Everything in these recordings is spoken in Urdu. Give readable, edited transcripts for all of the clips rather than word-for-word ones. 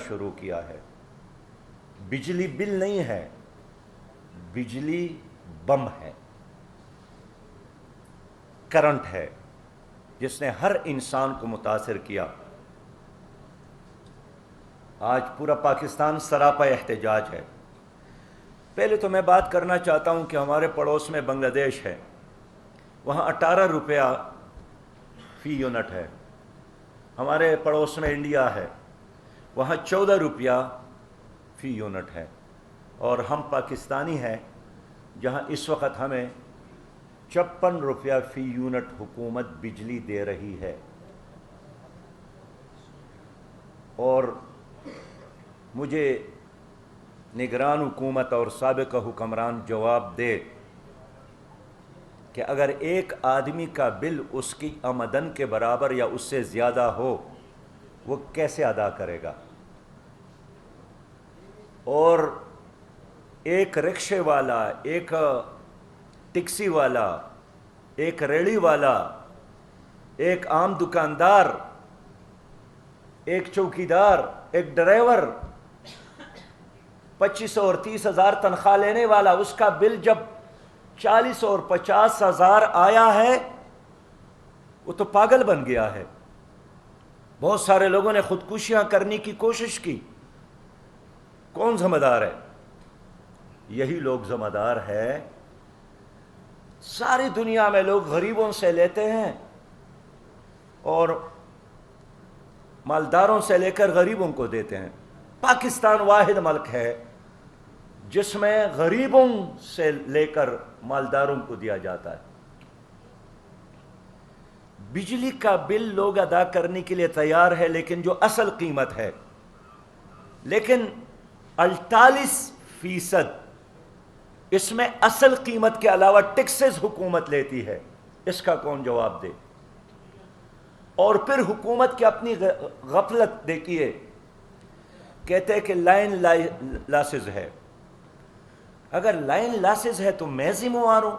شروع کیا ہے۔ بجلی بل نہیں ہے، بجلی بم ہے، کرنٹ ہے جس نے ہر انسان کو متاثر کیا۔ آج پورا پاکستان سراپا احتجاج ہے۔ پہلے تو میں بات کرنا چاہتا ہوں کہ ہمارے پڑوس میں بنگلہ دیش ہے، وہاں 18 روپیہ فی یونٹ ہے۔ ہمارے پڑوس میں انڈیا ہے، وہاں 14 روپیہ فی یونٹ ہے، اور ہم پاکستانی ہیں جہاں اس وقت ہمیں 56 روپیہ فی یونٹ حکومت بجلی دے رہی ہے۔ اور مجھے نگران حکومت اور سابقہ حکمران جواب دے کہ اگر ایک آدمی کا بل اس کی آمدن کے برابر یا اس سے زیادہ ہو، وہ کیسے ادا کرے گا؟ اور ایک رکشے والا، ایک ٹیکسی والا، ایک ریڑھی والا، ایک عام دکاندار، ایک چوکیدار، ایک ڈرائیور، 25 اور 30 ہزار تنخواہ لینے والا، اس کا بل جب 40 اور 50 ہزار آیا ہے، وہ تو پاگل بن گیا ہے۔ بہت سارے لوگوں نے خودکشیاں کرنے کی کوشش کی۔ کون ذمہ دار ہے؟ یہی لوگ ذمہ دار ہے۔ ساری دنیا میں لوگ غریبوں سے لیتے ہیں اور مالداروں سے لے کر غریبوں کو دیتے ہیں۔ پاکستان واحد ملک ہے جس میں غریبوں سے لے کر مالداروں کو دیا جاتا ہے۔ بجلی کا بل لوگ ادا کرنے کے لیے تیار ہے، لیکن جو اصل قیمت ہے، لیکن 48% اس میں اصل قیمت کے علاوہ ٹیکسز حکومت لیتی ہے۔ اس کا کون جواب دے؟ اور پھر حکومت کی اپنی غفلت دیکھیے، کہتے ہیں کہ لائن لاسز ہے۔ اگر لائن لاسز ہے تو میں ذمہ وار ہوں،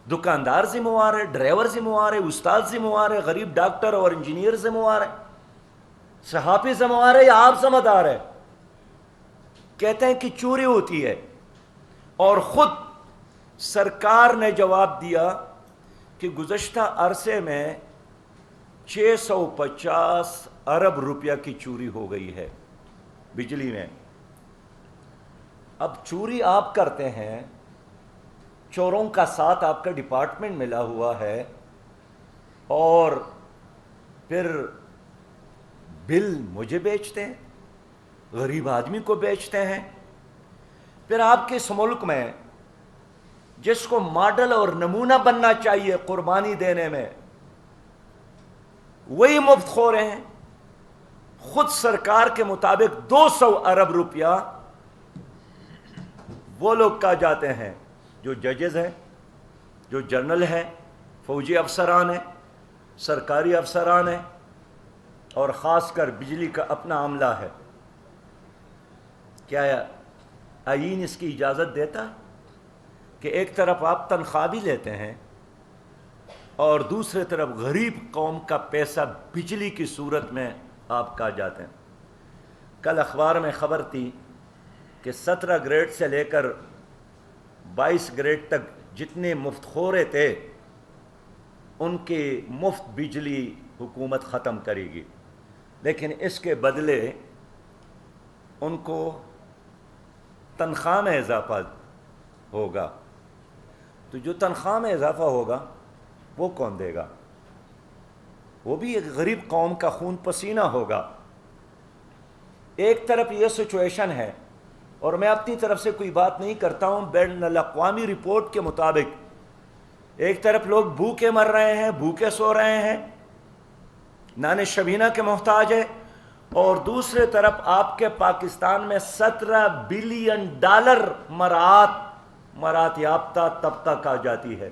دکاندار ذمہ وار ہے، ڈرائیور ذمہ وار ہے، استاد ذمہ وار ہے، غریب ڈاکٹر اور انجینئر ذمہ وار ہے، صحافی ذمہ وار ہے، یا آپ ذمہ دار ہے؟ کہتے ہیں کہ چوری ہوتی ہے، اور خود سرکار نے جواب دیا کہ گزشتہ عرصے میں 650 ارب روپیہ کی چوری ہو گئی ہے بجلی میں۔ اب چوری آپ کرتے ہیں، چوروں کا ساتھ آپ کا ڈپارٹمنٹ ملا ہوا ہے، اور پھر بل مجھے بیچتے ہیں، غریب آدمی کو بیچتے ہیں۔ پھر آپ کے اس ملک میں جس کو ماڈل اور نمونہ بننا چاہیے قربانی دینے میں، وہی مفت خور ہیں۔ خود سرکار کے مطابق 200 ارب روپیہ وہ لوگ کہا جاتے ہیں جو ججز ہیں، جو جنرل ہیں، فوجی افسران ہیں، سرکاری افسران ہیں، اور خاص کر بجلی کا اپنا عملہ ہے۔ کیا آئین اس کی اجازت دیتا ہے کہ ایک طرف آپ تنخواہ بھی لیتے ہیں اور دوسرے طرف غریب قوم کا پیسہ بجلی کی صورت میں آپ کہا جاتے ہیں؟ کل اخبار میں خبر تھی کہ 17 گریڈ سے لے کر 22 گریڈ تک جتنے مفت خورے تھے، ان کی مفت بجلی حکومت ختم کرے گی، لیکن اس کے بدلے ان کو تنخواہ میں اضافہ ہوگا۔ تو جو تنخواہ میں اضافہ ہوگا وہ کون دے گا؟ وہ بھی ایک غریب قوم کا خون پسینہ ہوگا۔ ایک طرف یہ سچویشن ہے، اور میں اپنی طرف سے کوئی بات نہیں کرتا ہوں، بین الاقوامی رپورٹ کے مطابق ایک طرف لوگ بھوکے مر رہے ہیں، بھوکے سو رہے ہیں، نان شبینہ کے محتاج ہے، اور دوسرے طرف آپ کے پاکستان میں 17 بلین ڈالر مراعات یافتہ طبقہ کہا جاتی ہے۔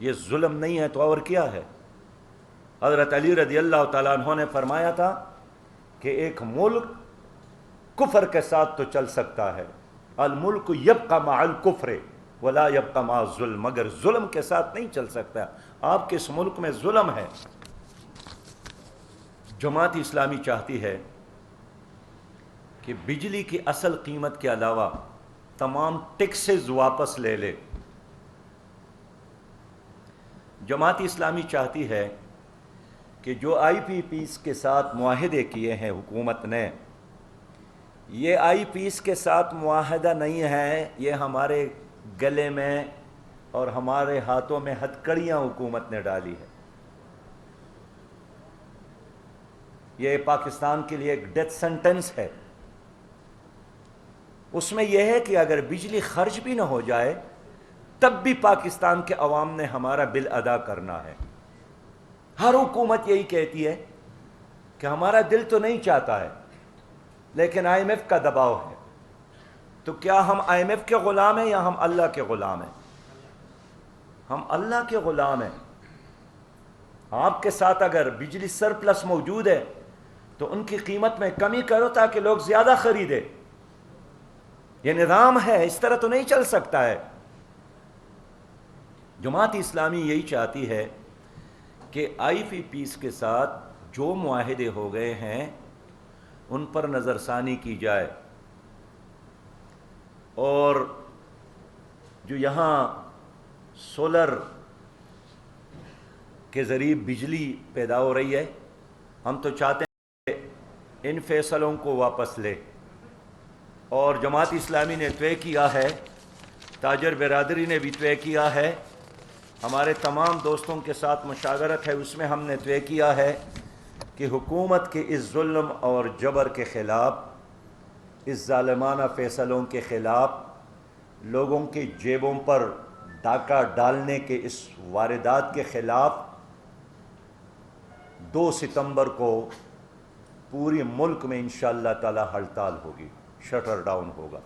یہ ظلم نہیں ہے تو اور کیا ہے؟ حضرت علی رضی اللہ تعالیٰ عنہ نے فرمایا تھا کہ ایک ملک کفر کے ساتھ تو چل سکتا ہے، الملک یبقى مع الکفر ولا یبقى مع الظلم، مگر ظلم کے ساتھ نہیں چل سکتا۔ آپ کے اس ملک میں ظلم ہے۔ جماعت اسلامی چاہتی ہے کہ بجلی کی اصل قیمت کے علاوہ تمام ٹیکسز واپس لے لے۔ جماعت اسلامی چاہتی ہے کہ جو آئی پی پیز کے ساتھ معاہدے کیے ہیں حکومت نے، یہ آئی پیز کے ساتھ معاہدہ نہیں ہے، یہ ہمارے گلے میں اور ہمارے ہاتھوں میں ہتھکڑیاں حکومت نے ڈالی ہے۔ یہ پاکستان کے لیے ایک ڈیتھ سینٹنس ہے۔ اس میں یہ ہے کہ اگر بجلی خرچ بھی نہ ہو جائے تب بھی پاکستان کے عوام نے ہمارا بل ادا کرنا ہے۔ ہر حکومت یہی کہتی ہے کہ ہمارا دل تو نہیں چاہتا ہے لیکن آئی ایم ایف کا دباؤ ہے۔ تو کیا ہم آئی ایم ایف کے غلام ہیں یا ہم اللہ کے غلام ہیں؟ ہم اللہ کے غلام ہیں۔ آپ کے ساتھ اگر بجلی سرپلس موجود ہے تو ان کی قیمت میں کمی کرو تاکہ لوگ زیادہ خریدیں۔ یہ نظام ہے، اس طرح تو نہیں چل سکتا ہے۔ جماعت اسلامی یہی چاہتی ہے کہ آئی پی پیز کے ساتھ جو معاہدے ہو گئے ہیں ان پر نظر ثانی کی جائے، اور جو یہاں سولر کے ذریعے بجلی پیدا ہو رہی ہے، ہم تو چاہتے ہیں کہ ان فیصلوں کو واپس لے۔ اور جماعت اسلامی نے طے کیا ہے، تاجر برادری نے بھی طے کیا ہے، ہمارے تمام دوستوں کے ساتھ مشاورت ہے، اس میں ہم نے طے کیا ہے کہ حکومت کے اس ظلم اور جبر کے خلاف، اس ظالمانہ فیصلوں کے خلاف، لوگوں کی جیبوں پر ڈاکہ ڈالنے کے اس واردات کے خلاف 2 ستمبر کو پوری ملک میں انشاءاللہ تعالی ہڑتال ہوگی، شٹر ڈاؤن ہوگا۔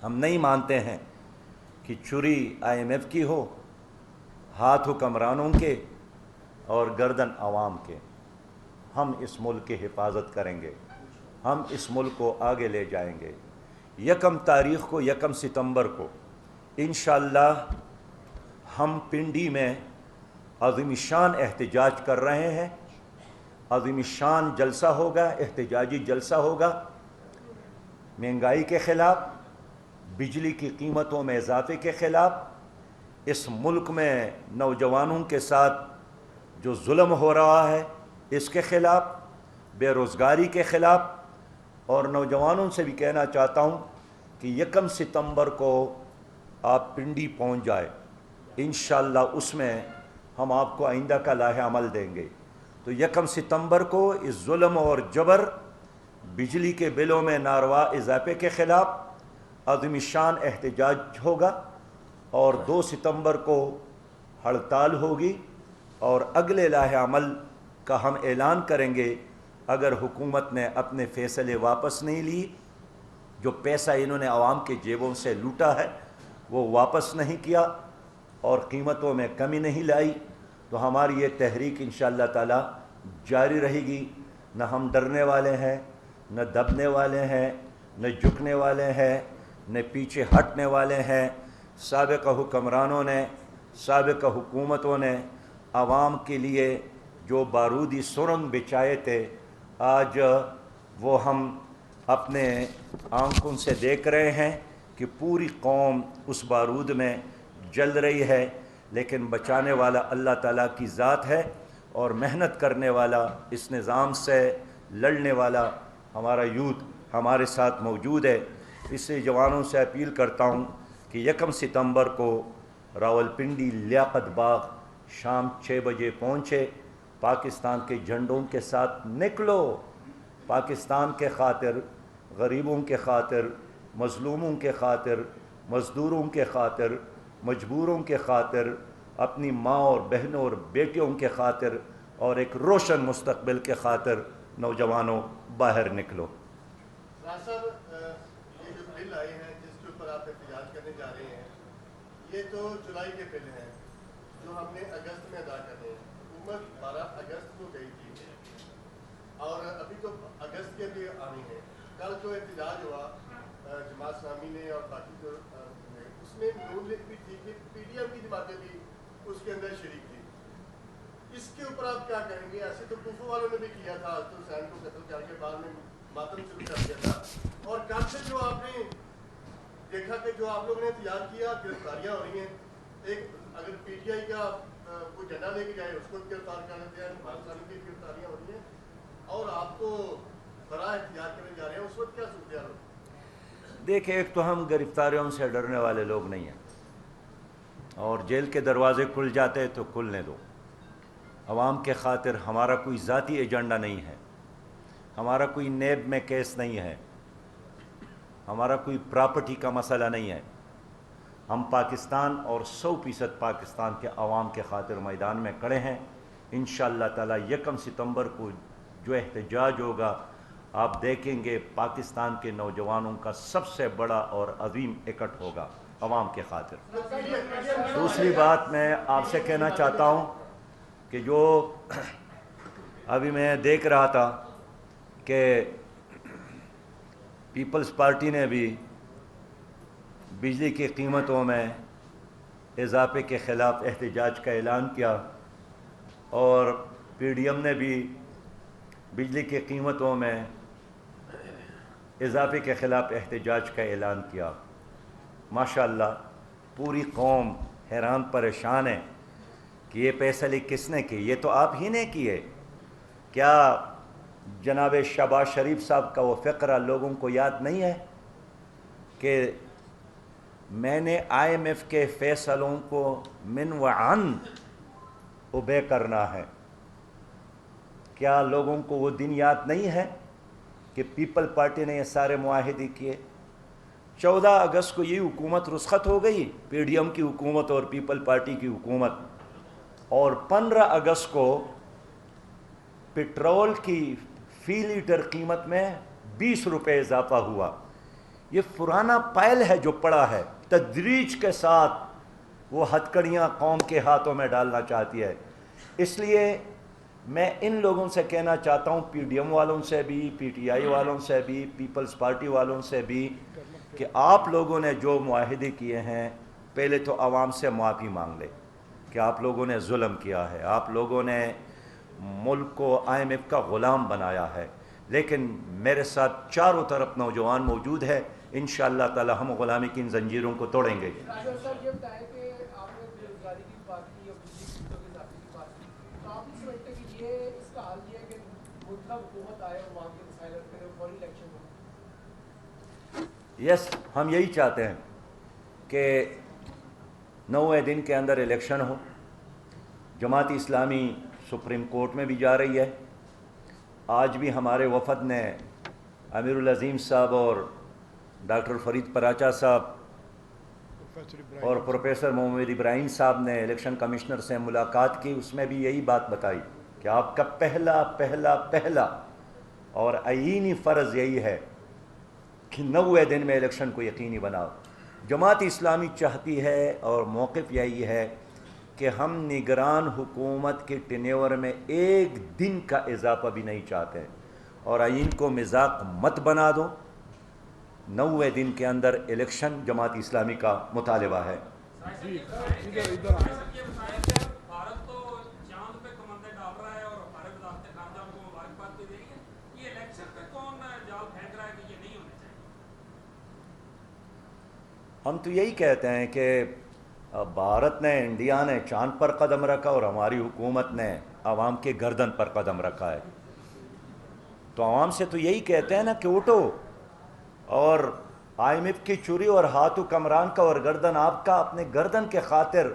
ہم نہیں مانتے ہیں کہ چوری آئی ایم ایف کی ہو، ہاتھ حکمرانوں کے اور گردن عوام کے۔ ہم اس ملک کی حفاظت کریں گے، ہم اس ملک کو آگے لے جائیں گے۔ 1 تاریخ کو، 1 ستمبر کو انشاءاللہ ہم پنڈی میں عظیم شان احتجاج کر رہے ہیں۔ عظیم شان جلسہ ہوگا، احتجاجی جلسہ ہوگا، مہنگائی کے خلاف، بجلی کی قیمتوں میں اضافے کے خلاف، اس ملک میں نوجوانوں کے ساتھ جو ظلم ہو رہا ہے اس کے خلاف، بے روزگاری کے خلاف۔ اور نوجوانوں سے بھی کہنا چاہتا ہوں کہ 1 ستمبر کو آپ پنڈی پہنچ جائے، انشاءاللہ اس میں ہم آپ کو آئندہ کا لائحہ عمل دیں گے۔ تو 1 ستمبر کو اس ظلم اور جبر، بجلی کے بلوں میں ناروا اضافے کے خلاف عظیم شان احتجاج ہوگا، اور 2 ستمبر کو ہڑتال ہوگی، اور اگلے لائحہ عمل کا ہم اعلان کریں گے اگر حکومت نے اپنے فیصلے واپس نہیں لی۔ جو پیسہ انہوں نے عوام کے جیبوں سے لوٹا ہے وہ واپس نہیں کیا اور قیمتوں میں کمی نہیں لائی، تو ہماری یہ تحریک انشاءاللہ تعالی جاری رہے گی۔ نہ ہم ڈرنے والے ہیں، نہ دبنے والے ہیں، نہ جھکنے والے ہیں، نہ پیچھے ہٹنے والے ہیں۔ سابقہ حکمرانوں نے، سابقہ حکومتوں نے عوام کے لیے جو بارودی سرنگ بچھائے تھے، آج وہ ہم اپنے آنکھوں سے دیکھ رہے ہیں کہ پوری قوم اس بارود میں جل رہی ہے، لیکن بچانے والا اللہ تعالیٰ کی ذات ہے، اور محنت کرنے والا، اس نظام سے لڑنے والا ہمارا یوتھ ہمارے ساتھ موجود ہے۔ اس سے جوانوں سے اپیل کرتا ہوں کہ 1 ستمبر کو راولپنڈی لیاقت باغ شام 6 بجے پہنچے، پاکستان کے جھنڈوں کے ساتھ نکلو، پاکستان کے خاطر، غریبوں کے خاطر، مظلوموں کے خاطر، مزدوروں کے خاطر، مجبوروں کے خاطر، اپنی ماں اور بہنوں اور بیٹیوں کے خاطر، اور ایک روشن مستقبل کے خاطر نوجوانوں باہر نکلو۔ راز صاحب، یہ جو بل آئے ہیں جس کے اوپر آپ احتجاج کرنے جا رہے ہیں، یہ تو جولائی کے بل ہیں جو ہم نے اگست میں ادا کرنے ہیں۔ حکومت 12 اگست کو گئی تھی اور ابھی تو اگست کے بھی آنے ہیں۔ کل جو احتجاج ہوا جماعت اسلامی نے اور باقی جو اس میں نون لیگ بھی تھی، پی ڈی ایم کی جماعتیں بھی اس کے اندر شریک تھی۔ اس کے اوپر آپ کیا کہیں گے؟ ایسے تو کوفہ والوں نے بھی کیا تھا، تو حسین کو قتل کر کے بعد میں ماتم شروع کر دیا تھا، اور کل سے جو آپ نے دیکھا کہ جو آپ لوگوں نے تیار کیا، گرفتاریاں ہو رہی ہیں، ایک اگر پی ٹی آئی کا کوئی جھنڈا لے کے جائے اس کو گرفتار کر لیتے ہیں، پاکستان کی گرفتاریاں ہو رہی ہیں، اور آپ کو براہ اختیار کرنے جا رہے ہیں، اس وقت کیا صورتحال ہوگی؟ دیکھیں، ایک تو ہم گرفتاریوں سے ڈرنے والے لوگ نہیں ہیں، اور جیل کے دروازے کھل جاتے تو کھلنے دو. عوام کے خاطر ہمارا کوئی ذاتی ایجنڈا نہیں ہے، ہمارا کوئی نیب میں کیس نہیں ہے، ہمارا کوئی پراپرٹی کا مسئلہ نہیں ہے. ہم پاکستان اور 100% پاکستان کے عوام کے خاطر میدان میں کھڑے ہیں. انشاءاللہ تعالی 1 ستمبر کو جو احتجاج ہوگا آپ دیکھیں گے، پاکستان کے نوجوانوں کا سب سے بڑا اور عظیم اکٹھ ہوگا عوام کے خاطر. دوسری بات میں آپ سے کہنا چاہتا ہوں کہ جو ابھی میں دیکھ رہا تھا کہ پیپلز پارٹی نے بھی بجلی کی قیمتوں میں اضافے کے خلاف احتجاج کا اعلان کیا، اور پی ڈی ایم نے بھی بجلی کی قیمتوں میں اضافے کے خلاف احتجاج کا اعلان کیا. ماشاءاللہ پوری قوم حیران پریشان ہے کہ یہ فیصلے کس نے کی؟ یہ تو آپ ہی نے کیے. کیا جناب شہباز شریف صاحب کا وہ فقرہ لوگوں کو یاد نہیں ہے کہ میں نے آئی ایم ایف کے فیصلوں کو من و عن اوبے کرنا ہے؟ کیا لوگوں کو وہ دن یاد نہیں ہے کہ پیپل پارٹی نے یہ سارے معاہدے کیے؟ 14 اگست کو یہ حکومت رخصت ہو گئی، پی ڈی ایم کی حکومت اور پیپل پارٹی کی حکومت، اور 15 اگست کو پٹرول کی فی لیٹر قیمت میں 20 روپے اضافہ ہوا. یہ پرانا پائل ہے جو پڑا ہے، تدریج کے ساتھ وہ ہتھکڑیاں قوم کے ہاتھوں میں ڈالنا چاہتی ہے. اس لیے میں ان لوگوں سے کہنا چاہتا ہوں، پی ڈی ایم والوں سے بھی، پی ٹی آئی والوں سے بھی، پیپلز پارٹی والوں سے بھی، کہ آپ لوگوں نے جو معاہدے کیے ہیں پہلے تو عوام سے معافی مانگ لے کہ آپ لوگوں نے ظلم کیا ہے، آپ لوگوں نے ملک کو آئی ایم ایف کا غلام بنایا ہے. لیکن میرے ساتھ چاروں طرف نوجوان موجود ہے، انشاءاللہ تعالی ہم غلامی کی ان زنجیروں کو توڑیں گے. سر یہ بتائیں کہ آپ نے بے روزگاری کی بات کی اور بجلی قیمتوں کے اضافے کی بات کی، تو آپ نہیں سمجھتے کہ یہ اس کا حل یہ ہے کہ ملکہ حکومت آئے اور وہاں کے مسائل حل کرے اور فوری الیکشن ہو؟ یس، ہم یہی چاہتے ہیں کہ 90 دن کے اندر الیکشن ہو. جماعت اسلامی سپریم کورٹ میں بھی جا رہی ہے. آج بھی ہمارے وفد نے امیر العظیم صاحب اور ڈاکٹر فرید پراچا صاحب اور پروفیسر محمد ابراہیم صاحب نے الیکشن کمشنر سے ملاقات کی. اس میں بھی یہی بات بتائی کہ آپ کا پہلا پہلا پہلا اور آئینی فرض یہی ہے کہ 90 دن میں الیکشن کو یقینی بناؤ. جماعت اسلامی چاہتی ہے اور موقف یہی ہے کہ ہم نگران حکومت کے ٹینیور میں 1 دن کا اضافہ بھی نہیں چاہتے، اور آئین کو مذاق مت بنا دو. 90 دن کے اندر الیکشن جماعت اسلامی کا مطالبہ ہے. بھارت تو چاند پہ کمندیں ڈال رہا ہے اور ہمارے وزارت خارجہ کو مبارکباد بھی دے رہی ہے، یہ الیکشن پہ کون جال پھینک رہا ہے کہ یہ نہیں ہونے چاہیے؟ ہم تو یہی کہتے ہیں کہ بھارت نے، انڈیا نے چاند پر قدم رکھا اور ہماری حکومت نے عوام کے گردن پر قدم رکھا ہے. تو عوام سے تو یہی کہتے ہیں نا کہ اٹھو اور آئی ایم ایف کی چوری اور ہاتھ حکمران کا اور گردن آپ کا، اپنے گردن کے خاطر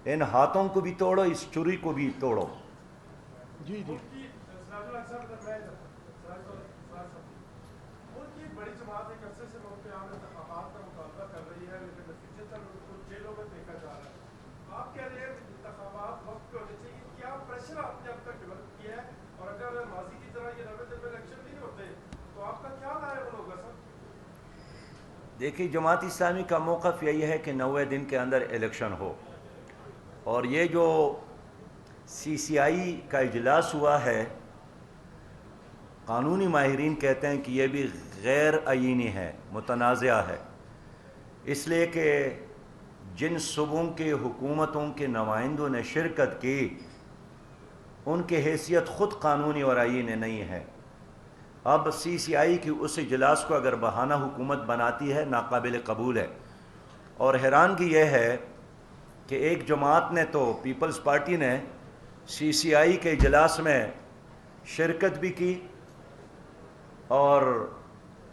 ان ہاتھوں کو بھی توڑو، اس چوری کو بھی توڑو. جی جی بڑی جماعت ایک عرصے سے ملک میں عام انتخابات کا مطالبہ کر رہی ہے، لیکن نتیجے تک ان کو جیلوں میں دیکھا جا رہا ہے. آپ کہہ رہے ہیں کہ انتخابات وقت پہ ہونے چاہیے، کیا پریشر آپ نے اب تک ڈیولپ کیا ہے؟ اور اگر ماضی کی طرح یہ 90 دن میں الیکشن نہیں ہوتے تو آپ کا کیا رائے ہوگا سر؟ دیکھیے، جماعت اسلامی کا موقف یہی ہے کہ 90 دن کے اندر الیکشن ہو. اور یہ جو سی سی آئی کا اجلاس ہوا ہے، قانونی ماہرین کہتے ہیں کہ یہ بھی غیر آئینی ہے، متنازعہ ہے. اس لیے کہ جن صوبوں کے حکومتوں کے نمائندوں نے شرکت کی ان کی حیثیت خود قانونی اور آئینی نہیں ہے۔ اب سی سی آئی کی اس اجلاس کو اگر بہانہ حکومت بناتی ہے ناقابل قبول ہے، اور حیرانگی یہ ہے کہ ایک جماعت نے تو پیپلز پارٹی نے سی سی آئی کے اجلاس میں شرکت بھی کی اور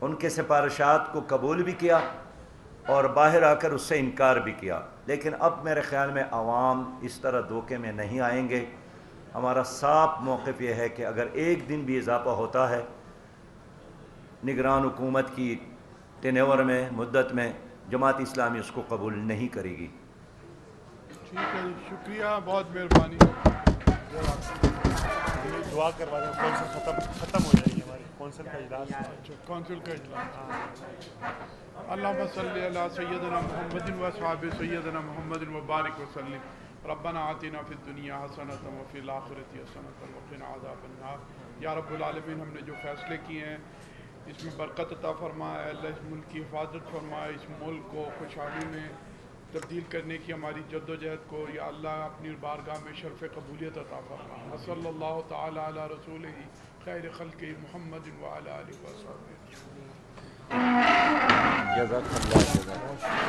ان کے سفارشات کو قبول بھی کیا اور باہر آ کر اس سے انکار بھی کیا، لیکن اب میرے خیال میں عوام اس طرح دھوکے میں نہیں آئیں گے۔ ہمارا صاف موقف یہ ہے کہ اگر ایک دن بھی اضافہ ہوتا ہے نگران حکومت کی ٹینیور میں، مدت میں، جماعت اسلامی اس کو قبول نہیں کرے گی۔ ٹھیک ہے جی، شکریہ، بہت مہربانی۔ دعا کروا دیں، کونسل ختم ہو جائے گی ہماری کونسل کا اجلاس۔ اچھا، کونسل کا اجلاس۔ اللہم صلی علی سیدنا محمد و اصحاب سیدنا محمد وبارک وسلم۔ ربنا آتنا فی الدنیا حسنۃ وفی الآخرۃ حسنۃ وقنا عذاب النار۔ یا رب العالمین، ہم نے جو فیصلے کیے ہیں اس میں برکت عطا فرما، اے اللہ اس ملک کی حفاظت فرما، اس ملک کو خوشحالی میں تبدیل کرنے کی ہماری جد و جہد کو یا اللہ اپنی بارگاہ میں شرف قبولیت عطا فرما۔ صلی اللہ تعالی علی رسولہ خیر خلق محمد وعلی آلہ وصحبہ۔ جزاک اللہ۔